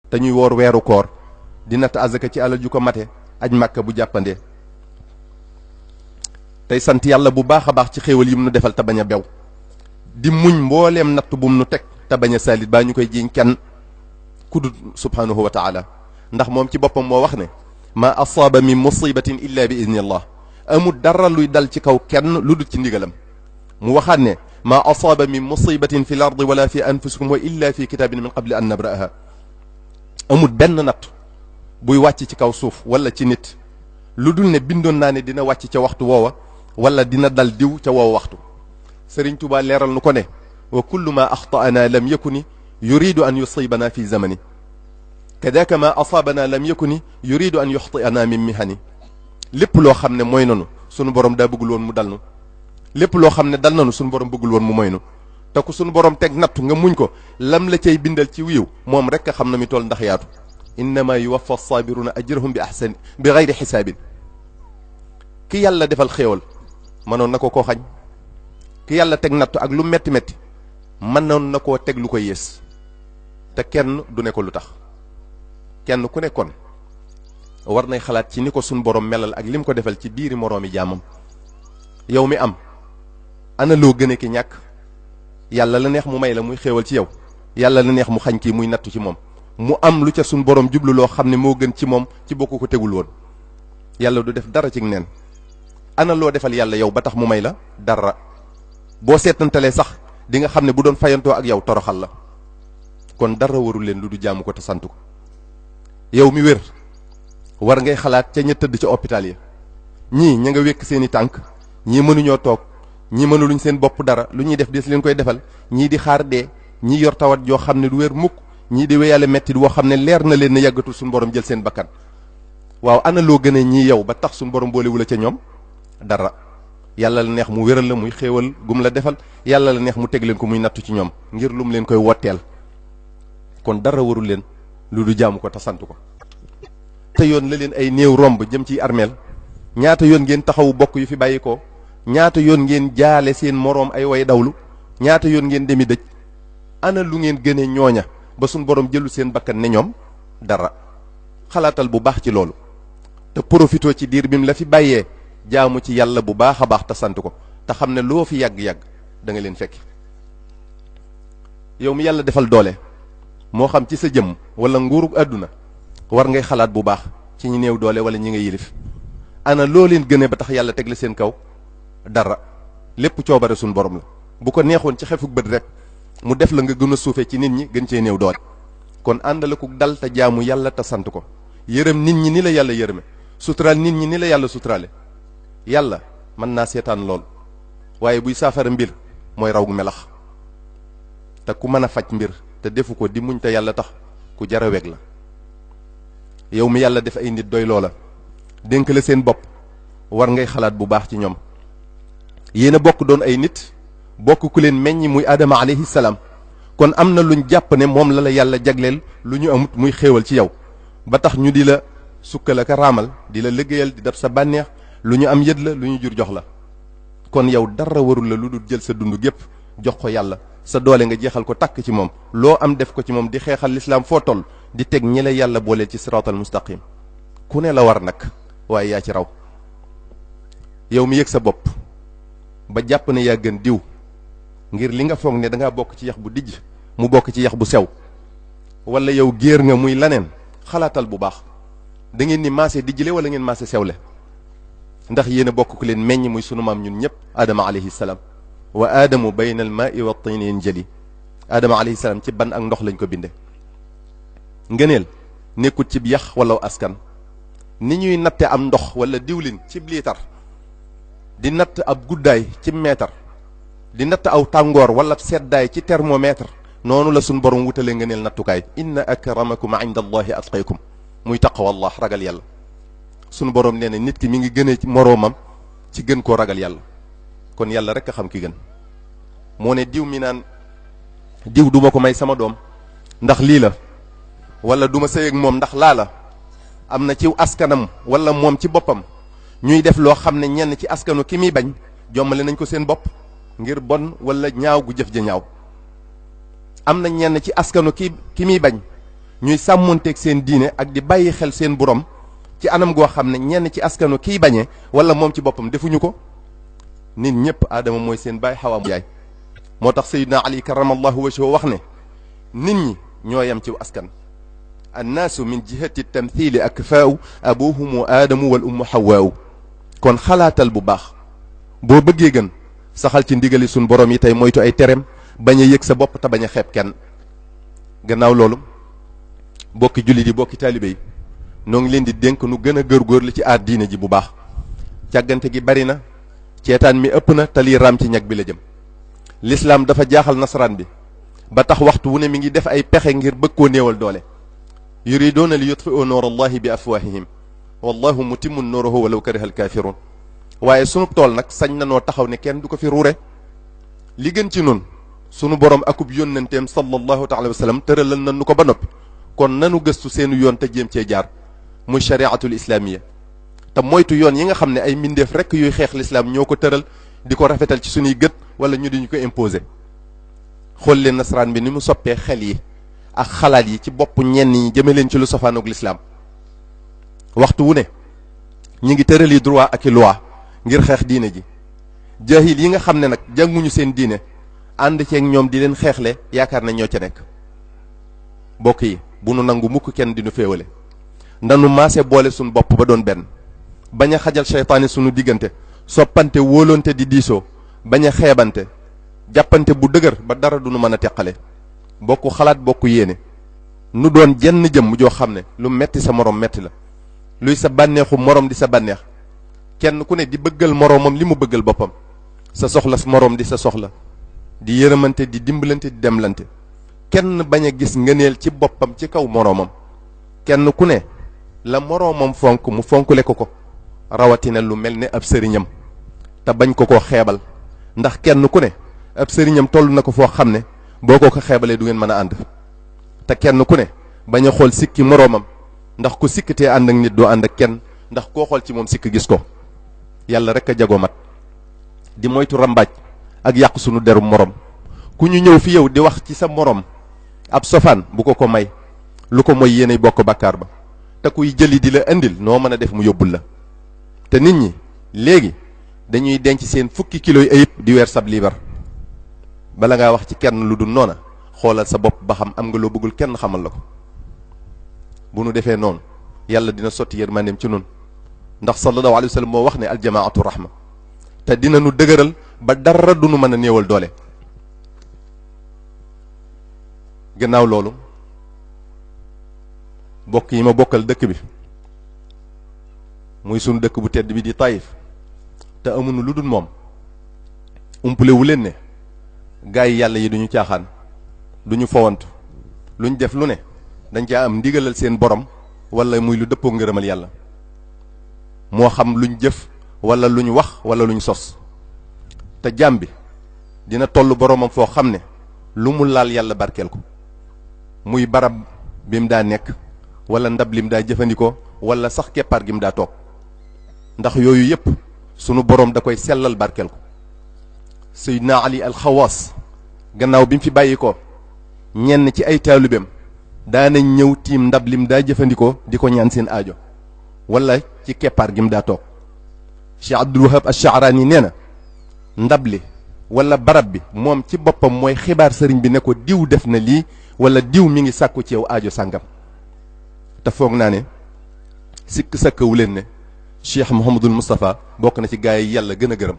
te ñuy woor weeru koor di natt azaka ci alal ju ko mate aj màkka bu jàppandee tey sant yàlla bu baax a baax ci xéewal yim nu defal te bañ a bew di muñ mbooleem natt bum nu teg te bañ a salit baa ñu koy jiiñ kenn ku dul subhanahu wa taala ndax moom ci boppam moo wax ne ma asaaba min musibatin illa bi idnillah amul dara luy dal ci kaw kenn lu dul ci ndigalam mu waxaat ne ma asaaba min musibatin fi l ardi wala fi anfusikum wa illa fi kitabin min qabli an nabra'aha amul benn natt buy wàcc ci kaw suuf wala ci nit lu dul ne bindoon naa ne dina wàcc ca waxtu woowa wala dina dal diw ca woowa waxtu Sëriñ Tuubaa leeral nu ko ne wa kullu ma axta'ana lam yakuni yuridu an yusibana fi zamani kadaka ma asaabana lam yakuni yuridu an yuxti'ana min mihani lépp loo xam ne mooy nanu sunu borom daa bëggul woon mu dal nu lépp loo xam ne dal nanu sunu borom bëggul woon mu moy nu te ku sunu borom teg nattu nga muñ ko lam la cay bindal ci wiiw moom rek a xam na mi toll ndax yaatu innama yuwaffa as-sabiruna ajrahum bi ahsani bi gayri xisaabin ki yàlla defal xéewal mënoon na ko koo xañ ki yàlla teg nattu ak lu metti metti mënoon na koo teg lu ko yées te kenn du ne ko lu tax kenn ku ne kon war nay xalaat ci ni ko sunu borom melal ak lim ko defal ci biiri moroomi jaamam yow mi am ana loo gëne ki ñàkk yàlla la neex mu may la muy xéewal ci yow yàlla la neex mu xañ kii muy nattu ci moom mu am lu ca sunu borom jublu loo xam ne moo gën ci moom ci bokku ko tegul woon yàlla du def dara ci neen ana loo defal yàlla yow ba tax mu may la dara boo seetantalee sax di nga xam ne bu doon fayantoo ak yow toroxal la kon dara warul leen lu du jaamu ko te sant ko yow mi wér war ngay xalaat ca ña tëdd ca hôpital ya ñii ña nga wékk seeni tànk ñii mënuñoo toog ñii mënuluñ seen bopp dara lu ñuy def des leen koy defal ñii di xaar dee ñii yor tawat joo xam ne du wér mukk ñii di wéyale metti woo xam ne leer na leen ne yàggatul suñu borom jël seen bakkan waaw ana loo gën a ñii yow ba tax suñu borom boolewula ca ñoom dara yàlla la neex mu wéral la muy xéewal gum la defal yàlla la neex mu teg leen ko muy nattu ci ñoom ngir lum leen koy wotteel kon dara warul leen lu du jaamu ko te sant ko te yoon la leen ay néew romb jëm ci armeel ñaata yoon ngeen taxawu bokk yu fi bàyyi ko ñaata yoon ngeen jaale seen moroom ay way dawlu ñaata yoon ngeen demi dëj ana lu ngeen gëne ñooña ba suñ borom jëlu seen bakkan ne ñoom dara xalaatal bu baax ci loolu te profitoo ci diir bi mu la fi bàyyee jaamu ci yàlla bu baax a baax te sant ko te xam ne loo fi yàgg-yàgg da nga leen fekki yow mi yàlla defal doole moo xam ci sa jëmm wala nguurug àdduna war ngay xalaat bu baax ci ñi néew doole wala ñi nga yilif ana loo leen gëne ba tax yàlla teg la seen kaw dara lépp coobare suñ borom la bu ko neexoon ci xefuk bët rek mu def la nga gën a suufee ci nit ñi gën cee néew doole kon àndale ku dal te jaamu yàlla te sant ko yërëm nit ñi ni la yàlla yërëme suturaal nit ñi ni la yàlla suturaale yàlla mën naa seetaan lool waaye buy saafara mbir mooy raw gu melax te ku mën a faj mbir te defu ko di muñ te yàlla tax ku jara weg la yow mi yàlla def ay nit doy loola dénk la seen bopp war ngay xalaat bu baax ci ñoom yéen a bokk doon ay nit bokk ku leen meññ muy Adama alayhi salaam kon am na luñ jàpp ne moom la la yàlla jagleel lu ñu amut muy xéewal ci yow ba tax ñu di la sukkal ak raamal di la liggéeyal di def sa bànneex lu ñu am yët la lu ñu jur jox la kon yow dara warul la lu dul jël sa dund gépp jox ko yàlla sa doole nga jeexal ko takk ci moom loo am def ko ci moom di xeexal lislaam foo toll di teg ñi la yàlla booleel ci siraatal mustaqim ku ne la war nag waaye yaa ci raw yow mi yëg sa bopp ba jàpp ne yaa gën diw ngir li nga foog ne da ngaa bokk ci yax bu dijj mu bokk ci yax bu sew wala yow géer nga muy laneen xalaatal bu baax da ngeen ni maase dijjle wala ngeen maase sewle ndax yéen a bokk ku leen meññ muy sunu maam ñun ñëpp Adama alayhi salaam wa aadamu bayna al maai wa tin yanjali Adama alayhi salaam ci ban ak ndox lañ ko binde ngëneel nekkut cib yax wala askan ni ñuy natte am ndox wala diwlin cib liitar di natt ab guddaay ci meetar di natt aw tàngoor wala seddaay ci thermomètre noonu la suñ borom wutale ngëneel nattukaay inna akramakum inda allahi atqaykum muy taqwallah ragal yàlla sunu borom nee na nit ki mi ngi gënee moroomam ci gën koo ragal yàlla kon yàlla rek a xam ki gën moo ne diw mi naan diw duma ko may sama doom ndax lii la wala duma sëy ak moom ndax laa la am na ci askanam wala moom ci boppam ñuy def loo xam ne ñenn ci askanu ki muy bañ jommale nañ ko seen bopp ngir bon wala ñaaw gu jëf ja ñaaw am na ñenn ci askanu ki muy bañ ñuy sàmmonteeg seen diine ak di bàyyi xel seen borom ci anam goo xam ne ñenn ci askanu kiy bañee wala moom ci boppam defuñu ko. nit ñëpp aadama mooy seen baay xawaa yaay moo tax sayyidina ali karamallahu wajhahu wax ne nit ñi ñoo yem ci askan annaasu min jihati tamthili akfaau abuhumu aadamu wal ummu hawaaw kon xalaatal bu baax boo bëggee gën saxal ci ndigali suñ borom yi tey moytu ay terem bañ a yëg sa bopp te bañ a xeeb kenn. gannaaw loolu bokki jullit yi bokki taalibe yi noo ngi leen di dénk nu gën a góorgóorlu ci aar diine ji bu baax. càggante gi bari na ceetaan mi ëpp na te lii raam ci ñag bi la jëm. lislaam dafa jaaxal nasaraan bi ba tax waxtu wu ne mi ngi def ay pexe ngir bëgg koo néewal doole. yuriduuna li yutfi'u nuura allahi bi afwahihim wallahu mutimmu nuurahu walaw kariha alkaafiruun. waaye sunub tool nag sañ na noo taxaw ne kenn du ko fi ruure. li gën ci nun sunu borom akub yónnenteem sallallahu taala wa sallam tëralal na nu ko ba noppi kon nanu gëstu seenu yoon te jéem cee jaar muy shariatul islaamiya te moytu yoon yi nga xam ne ay mbindeef rekk yuy xeex lislaam ñoo ko tëral di ko rafetal ci sunuy gët wala ñu di ñu ko imposer. xool leen nasaraan bi ni mu soppee xel yi ak xalaat yi ci bopp ñenn ñi jëme leen ci lu sofaanoog lislaam waxtu wu ne ñi ngi tërali droit ak i loi ngir xeex diine ji. jaahil yi nga xam ne nag jànguñu seen diine ànd ceeg ñoom di leen xeexle yaakaar na ñoo ca nekk. bokk yi bu nu nangu mukk kenn di nu féewale ndanu maase boole suñu bopp ba doon benn bañ a xajal seytaane sunu diggante soppante wóolonte di diisoo bañ a xeebante jàppante bu dëgër ba dara du nu mën a teqale bokku xalaat bokku yéene nu doon jenn jëmm joo xam ne lu metti sa morom metti la luy sa bànneexu morom di sa bànneex kenn ku ne di bëggal moroomam li mu bëggal boppam sa soxla moroom di sa soxla di yërëmante di dimbalante di demlante kenn bañ a gis ngëneel ci boppam ci kaw moroomam kenn ku ne la moroomam fonk mu fonkule ko rawatina lu mel ne ab sëriñam te bañ ko xeebal ndax kenn ku ne ab sëriñam toll na ko foo xam ne boo ko xeebalee du ngeen mën a ànd te kenn ku ne bañ a xool sikki moroomam ndax ku sikkitee ànd ak nit doo ànd ak kenn ndax koo xool ci moom sikk gis ko yàlla rek a jagoo mat di moytu rambaaj ak yàq sunu deru morom ku ñu ñëw fi yow di wax ci sa morom ab sofaan bu ko may lu ko mooy yéenay bokk bàkkaar ba te kuy jëli di la indil noo mën a def mu yóbbul la te nit ñi léegi dañuy denc seen fukki kilo yi ayib di weer sab liibar bala ngaa wax ci kenn lu dul noona xoolal sa bopp ba xam am nga loo bëggul kenn xamal la ko bu nu defee noonu yàlla dina sotti yërmandeem ci nun ndax sallallahu alayhi wa sallam moo wax ne aljamaatu rahma te dina nu dëgëral ba dara du nu mën a néewal doole. gannaaw loolu bokk yi ma bokkal dëkk bi muy sunu dëkk bu tedd bi di Taïf te amuñu lu dul moom umpule wu leen ne gaay yi yàlla yi duñu caaxaan duñu fowantu luñ def lu ne dañ caa am ndigalal seen borom wala muy lu dëppoo ngërëmal yàlla moo xam luñ jëf wala luñ wax wala luñ sos te jaam bi dina toll boromam foo xam ne lu mu laal yàlla barkeel ko muy barab bi mu daa nekk wala ndab lim daa jëfandikoo wala sax keppaar gi mu daa toog ndax yooyu yépp sunu borom da koy sellal barkeel ko. Seydina Ali alxawaas gannaaw bi mu fi bàyyi ko ñenn ci ay taalibeem daanañ ñëw tiim ndab lim daa jëfandikoo di ko ñaan seen aajo wala ci keppaar gi mu daa toog. Cheikh Abdul Wahab Ash-Sha'rani nee na ndab li wala barab bi moom ci boppam mooy xibaar sëriñ bi ne ko diw def na lii wala diw mi ngi sàkku ci yow aajo sàngam te foog naa ne sikk sàkkawu leen ne Cheikh Mouhamadul Moustapha bokk na ci gaay yi yàlla gën a gërëm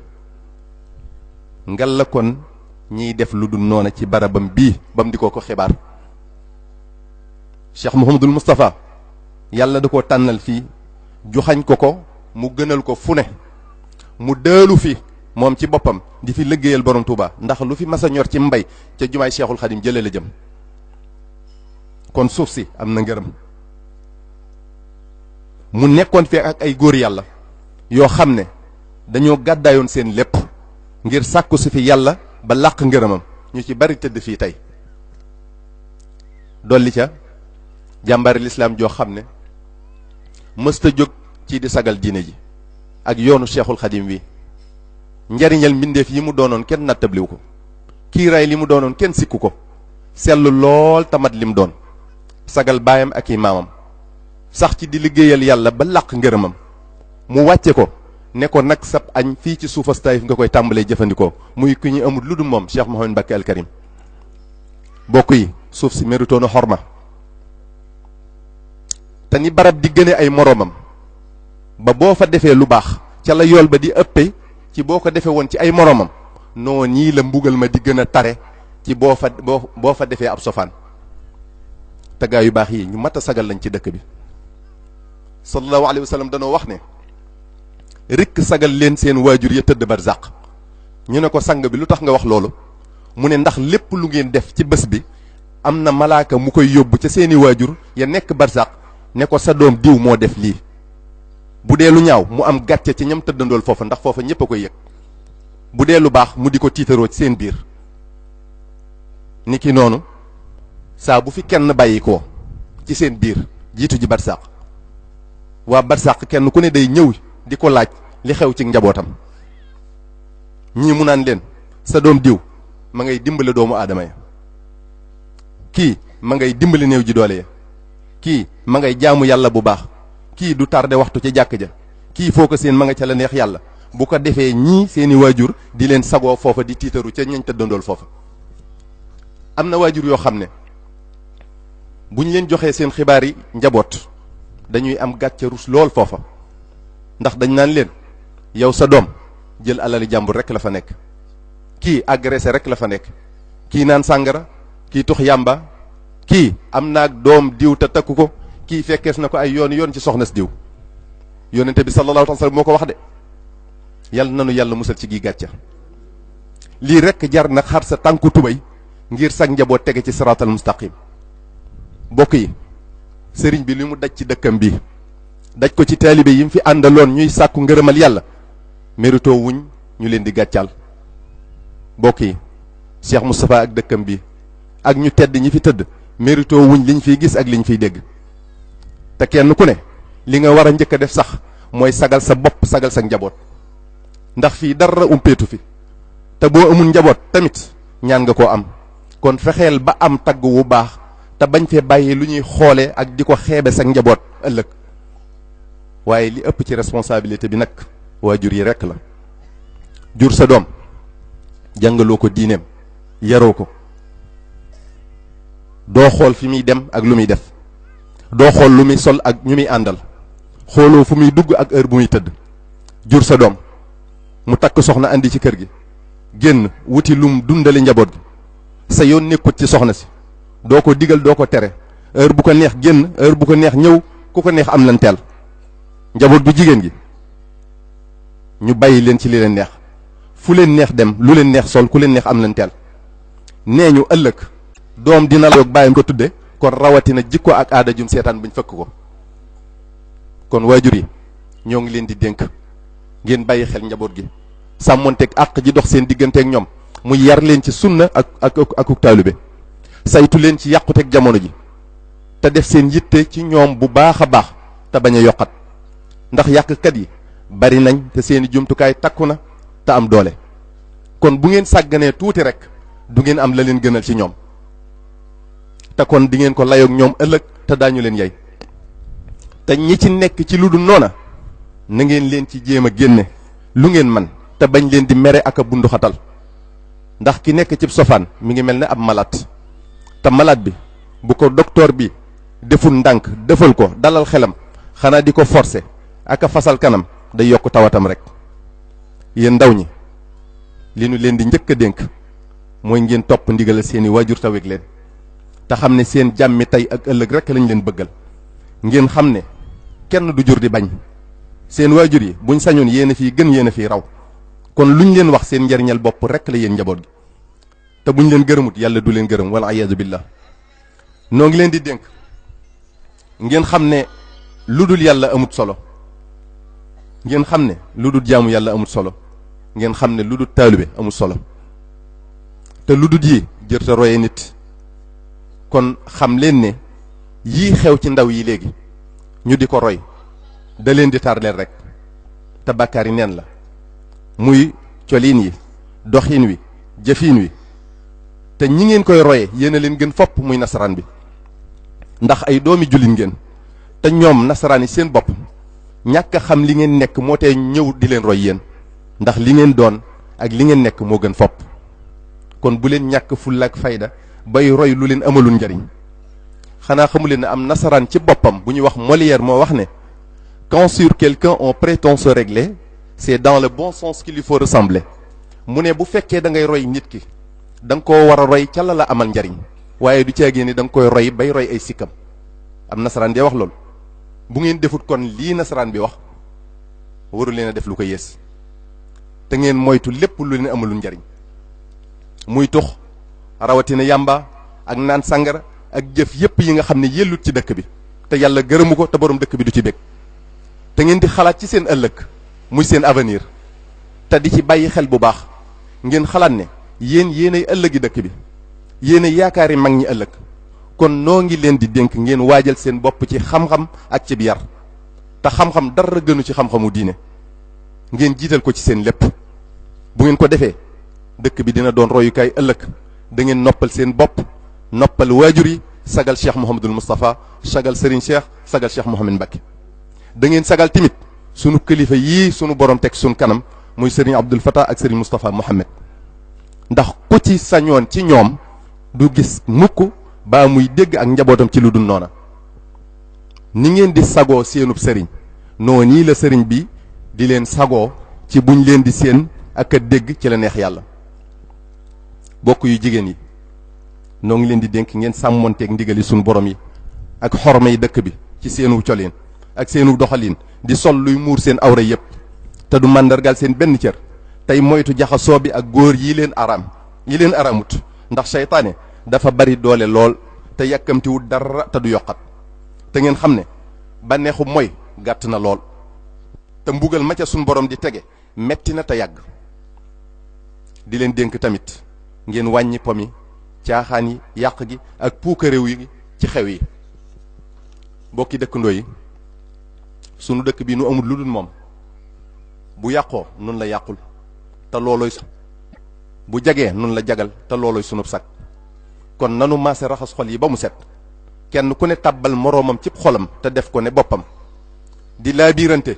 ngal la kon ñiy def lu dul noona ci barabam bii bam di ko xibaar. Cheikh Mouhamadul Moustapha yàlla da koo tànnal fii joxañ ko mu gënal ko fu ne mu dëelu fi moom ci boppam di fi liggéeyal borom Touba ndax lu fi masa ñor ci mbay ca jumaay Cheikhul Khadim jëlee la jëm kon suuf si am na ngërëm. mu nekkoon fee ak ay góor yàlla yoo xam ne dañoo gàddaayoon seen lépp ngir sàkku si fi yàlla ba làq ngërëmam ñu ci bari tëdd fii tey. dolli ca jàmbari lislaam joo xam ne mësta jóg ci di sagal diine ji ak yoonu Cheikhul Khadim wi njariñal mbindeef yi mu doonoon kenn nattabliwu ko kiiraay li mu doonoon kenn sikku ko sellu lool tamat lim doon sagal baayam ak i maamam sax ci di liggéeyal yàlla ba làq ngërëmam mu wàcce ko ne ko nag sab añ fii ci suufas Taïf nga koy tàmbalee jëfandikoo muy ku ñu amul lu dul moom Cheikh Mouhamed Mbacké al Karim bokk yi suuf si méritoon na xorma te ni barab di gëne ay moroomam ba boo fa defee lu baax ca la yool ba di ëppee ci boo ko defee woon ci ay moroomam noo ñii la mbugal ma di gën a tare ci boo fa defee ab sofaan te gaa yu baax yi ñu mat a sagal lañ ci dëkk bi sallallahu alayhi wa sallam danoo wax ne rikk sagal leen seen waajur ya tëdd barzaq ñu ne ko sang bi lu tax nga wax loolu mu ne ndax lépp lu ngeen def ci bés bi am na malaaka mu koy yóbbu ca seeni waajur ya nekk barzaq ne ko sa doom diw moo def lii bu dee lu ñaaw mu am gàcce ci ñam tëddandool foofa ndax foofa ñépp a koy yëg bu dee lu baax mu di ko tiitaroo ci seen biir ni ki noonu saa bu fi kenn bàyyi ko ci seen biir jiitu ji barsàq waa barsàq kenn ku ne day ñëw di ko laaj li xew ci njabootam ñii mu naan leen sa doom diw ma ngay dimbale doomu aadama ya kii ma ngay dimbali néew ji doole ya kii ma ngay jaamu yàlla bu baax kii du tardé waxtu ca jàkk ja kii foo ko seen ma nga ca la neex yàlla bu ko defee ñii seeni waajur di leen sagoo foofa di tiitaru ca ñañ tëddandool foofa am na waajur yoo xam ne bu ñu leen joxee seen xibaar yi njaboot dañuy am gàcce rus lool foofa ndax dañ naan leen yow sa doom jël alali jàmbur rek la fa nekk kii agressé rek la fa nekk kii naan sàngara kii tux yàmba kii am naag doom diw te takku ko kii fekkees na ko ay yoon ci soxnas diw yonente bi sallallahu alayhi wa sallam moo ko wax de yàlla nanu yàlla musal ci gi gàcca lii rek jar na xar sa tànku tubay ngir sag njaboot tege ci siraatal mustaqim bokk yi sëriñ bi li mu daj ci dëkkam bi daj ko ci taalibe yi mu fi àndaloon ñuy sàkku ngërëmal yàlla mérito wuñ ñu leen di gàccal bokk yi Cheikh Moustapha ak dëkkam bi ak ñu tedd ñi fi tëdd mérito wuñ liñ fiy gis ak liñ fiy dégg te kenn ku ne li nga war a njëkk a def sax mooy sagal sa bopp sagal sa njaboot ndax fii dara umpeetu fi te boo amul njaboot tamit ñaan nga koo am kon fexeel ba am tagg wu baax te bañ fee bàyyi lu ñuy xoole ak di ko xeebe sa njaboot ëllëg waaye li ëpp ci responsabilité bi nag waajur yi rekk la jur sa doom jàngaloo ko diineem yaroo ko doo xool fi muy dem ak lu muy def doo xool lu muy sol ak ñu muy àndal xooloo fu muy dugg ak heure bu muy tëdd jur sa doom mu takk soxna andi ci kër gi génn wuti lum dundali njaboot gi sa yoon nekkut ci soxna si doo ko digal doo ko tere heure bu ko neex génn heure bu ko neex ñëw ku ko neex am lan teel njaboot bu jigéen gi ñu bàyyi leen ci li leen neex fu leen neex dem lu leen neex sol ku leen neex am lan teel nee ñu ëllëg doom dina la yoog bàyyam ko tudde kon rawatina jikko ak aada jum seetaan buñ fëkk ko kon waajur yi ñoo ngi leen di dénk ngeen bàyyi xel njaboot gi sàmmonteeg àq ji dox seen digganteeg ñoom mu yar leen ci sunna ak taalibe saytu leen ci yàquteeg jamono ji te def seen yitte ci ñoom bu baax a baax te bañ a yokkat ndax yàqkat yi bari nañ te seeni jumtukaay takku na te am doole kon bu ngeen sàgganee tuuti rek du ngeen am la leen gënal ci ñoom te kon di ngeen ko layoog ñoom ëllëg te daañu leen yey te ñi ci nekk ci lu dul noona na ngeen leen ci jéem a génne lu ngeen man te bañ leen di mere ak a bunduxatal ndax ki nekk ci sofaan mi ngi mel ne ab malade te malade bi bu ko docteur bi deful ndànk defal ko dalal xelam xanaa di ko forcer ak a fasal kanam day yokk tawatam rek yéen ndaw ñi li nu leen di njëkk a dénk mooy ngeen topp ndigal seeni waajur taweg leen te xam ne seen jàmmi tey ak ëllëg rek lañ leen bëggal ngeen xam ne kenn du jur di bañ seen waajur yi buñ sañoon yéen a fii gën yéen a fii raw kon luñ leen wax seen njariñal bopp rek la yéen njaboot gi te buñ leen gërëmut yàlla du leen gërëm wala ayaadu billah noo ngi leen di dénk ngeen xam ne lu dul yàlla amut solo ngeen xam ne lu dul jaamu yàlla amut solo ngeen xam ne lu dul taalibe amut solo te lu dul yi jërta roye nit kon xam leen ne yii xew ci ndaw yi léegi ñu di ko roy da leen di tardeel rek te bàkkaar yi neen la muy coliin yi doxin wi jëfin wi te ñi ngeen koy roye yéen a leen gën fopp muy nasaraan bi ndax ay doomi jullit ngeen te ñoom nasaraan yi seen bopp ñàkk a xam li ngeen nekk moo tee ñëw di leen roy yéen ndax li ngeen doon ak li ngeen nekk moo gën fopp kon bu leen ñàkk fulla ak fayda bay roy lu leen amalul njariñ xanaa xamu leen ne am nasaraan ci boppam bu ñuy wax Molière moo wax ne quand sur quelqu'un on prétend se régler c'est dans le bon sens qu'il lui faut ressembler mu ne bu fekkee da ngay roy nit ki da nga koo war a roy ca la amal njariñ waaye du caagee ni da nga koy roy bay roy ay sikkam am nasaraan dee wax loolu bu ngeen defut kon lii nasaraan bi wax waru leen a def lu ko yées te ngeen moytu lépp lu leen amalul njariñ muy tux rawatina yàmba ak naan sàngara ak jëf yépp yi nga xam ne yellut ci dëkk bi te yàlla gërëmu ko te borom dëkk bi du ci bég te ngeen di xalaat ci seen ëllëg muy seen avenir te di ci bàyyi xel bu baax ngeen xalaat ne yéen yéenay ëllëgi dëkk bi yéenay yaakaari mag ñi ëllëg kon noo ngi leen di dénk ngeen waajal seen bopp ci xam-xam ak ci yar te xam-xam dara gënu ci xam-xamu diine ngeen jiital ko ci seen lépp bu ngeen ko defee dëkk bi dina doon royukaay ëllëg da ngeen noppal seen bopp noppal waajur yi sagal Cheikh Mouhamadul Moustapha sagal Serigne Cheikh sagal Cheikh Mouhamad Mbacké da ngeen sagal timit sunu kilifa yii sunu borom teg sunu kanam muy Serigne Abdoul Fattah ak Serigne Moustapha Mohamed ndax ku ci sañoon ci ñoom du gis mukk baa muy dégg ak njabootam ci lu dul noona ni ngeen di sagoo seenub sëriñ noo nii la sëriñ bi di leen sagoo ci buñ leen di seen ak a dégg ci la neex yàlla bokk yu jigéen yi noo ngi leen di dénk ngeen sàmmonteeg ndigali sunu borom yi ak xorma yi dëkk bi ci seenu colin ak seenu doxalin di sol luy muur seen awra yépp te du màndargal seen benn cër tey moytu jaxasoo bi ak góor yi leen aramut ndax seytaane dafa bari doole lool te yàkkamtiwut dara te du yokkat te ngeen xam ne bànneexu mooy gàtt na lool te mbugal ma ca sunu borom di tege metti na te yàgg di leen dénk tamit ngeen wàññi pomi caaxaan yi yàq gi ak puukaréew yi ci xew yi bokki dëkkandoo yi sunu dëkk bi nu amul lu dul moom bu yàqoo nun la yàqul te loolooy bu jagee nun la jagal te loolooy sunub sag kon nanu maase raxas xol yi ba mu set kenn ku ne tàbbal moroomam cib xolam te def ko ne boppam di laabiirante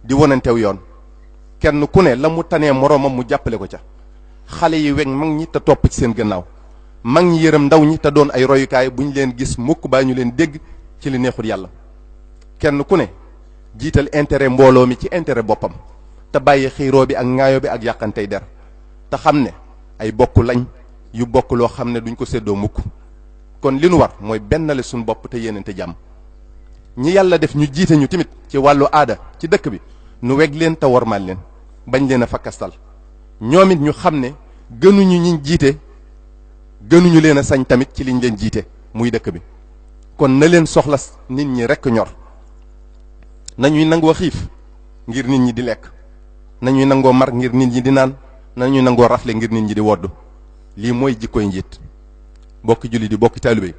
di wonantew yoon kenn ku ne la mu tanee moroomam mu jàppale ko ca xale yi weg mag ñi te topp ci seen gannaaw mag ñi yërëm ndaw ñi te doon ay royukaay bu ñu leen gis mukk baa ñu leen dégg ci li neexul yàlla kenn ku ne jiital intérêt mbooloo mi ci intérêt boppam te bàyyi xiiroo bi ak ŋaayoo bi ak yàqantey der te xam ne ay bokk lañ yu bokk loo xam ne duñ ko séddoo mukk kon li nu war mooy bennale suñu bopp te yéenante jàmm ñi yàlla def ñu jiite ñu tamit ci wàllu aada ci dëkk bi nu weg leen te wormaal leen bañ leen a fakkastal ñoom it ñu xam ne gënuñu ñi jiite gënuñu leen a sañ tamit ci liñ leen jiite muy dëkk bi kon na leen soxla nit ñi rekk ñor nañuy nangoo xiif ngir nit ñi di lekk nañuy nangoo mar ngir nit ñi di naan nañuy nangoo rafle ngir nit ñi di wodd lii mooy jikkoy njiit bokki julli di bokki taalibe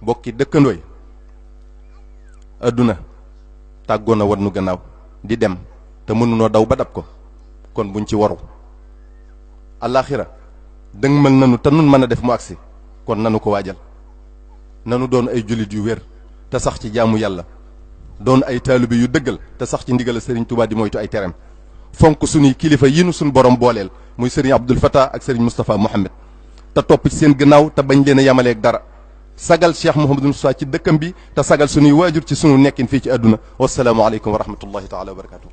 bokki dëkkandooy adduna tàggoon na wan nu gannaaw di dem te mënunoo daw ba dab ko kon buñ ci waru alaxira dëgmal nanu te nun mën a def mu agsi kon nanu ko waajal nanu doon ay jullit yu wér te sax ci jaamu yàlla doon ay taalibe yu dëggal te sax ci ndigal Serigne Touba di moytu ay terem fonk suñuy kilifa yi nu suñu borom booleel muy Serigne Abdoul Fattah ak Serigne Moustapha Mohamed te topp ci seen gannaaw te bañ leen a yamaleeg dara sagal Cheikh Mouhamadou Moustapha ci dëkkam bi te sagal suñuy waajur ci sunu nekkin fii ci àdduna wasalaamu aleykum wa rahmatullahi taala wa barakatuh